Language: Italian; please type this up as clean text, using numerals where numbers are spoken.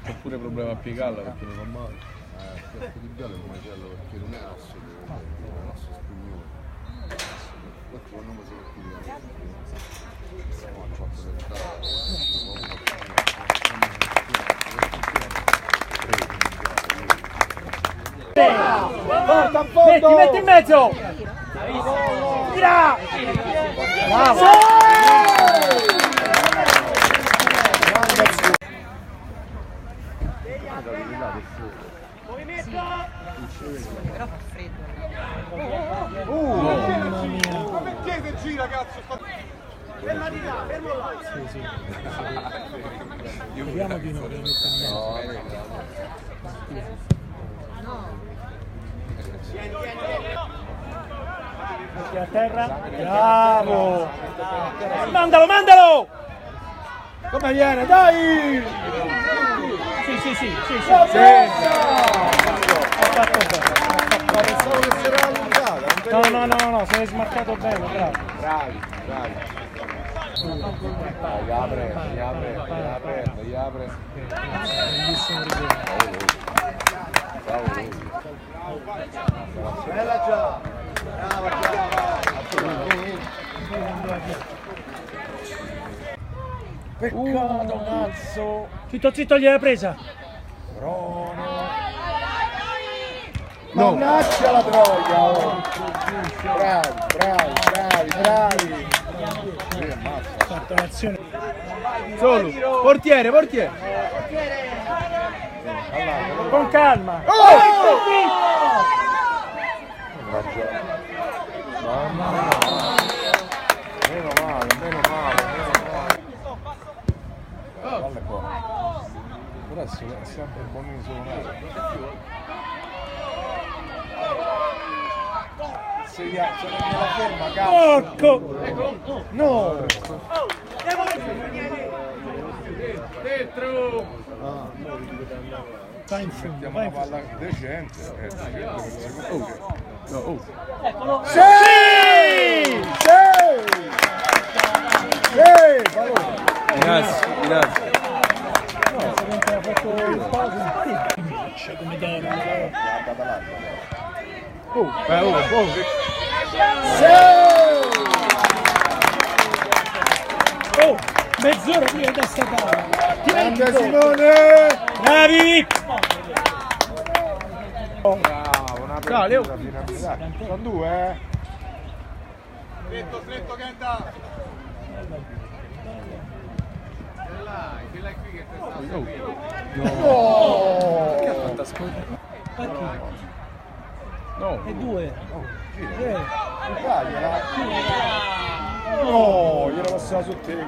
C'ho pure problema a piegarla perché non va male. Cerco di bello il macello perché non è asso, è un asso spagnolo. Ecco, non mi sono più hanno fatto Metti, metti in mezzo! Tira! Bravo! Però fa freddo. Ma perché che gira, cazzo? Fermati là, fermo là! Sì, sì. Vediamo di non mettere in mezzo. Metti a terra. Bravo! Mandalo, mandalo! Come viene, dai! Sì, sì, sì, sì, sì. Ha fatto bene. Pensavo che si era allungata. No, se l'hai smarcato bene, bravo. Bravi. Gli apre. Bellissimo rigore. Bella già. Brava già. Peccato, cazzo. Zitto, zitto, gliel'hai presa. Mannaggia la troia! Oh. Bravi! Ha fatto l'azione. Solo! Portiere! Con calma. Meno male. Guarda qua. Però è sempre buonino suonare. Se la ferma, cazzo! Porco! No! Dentro! Vai in fondo, Mettiamo vai una in fondo. palla decente per il secondo. Sì! Grazie. Penso che ha fatto il pausa. Come dorme. Oh, mezz'ora prima da statale. Grande Simone! Bravi! Bravo, una apertura fino a metà. Sono due, Stretto, Kenta! Quella qui che Che ha fatto ascoltare? No! E due. gliela passava su te,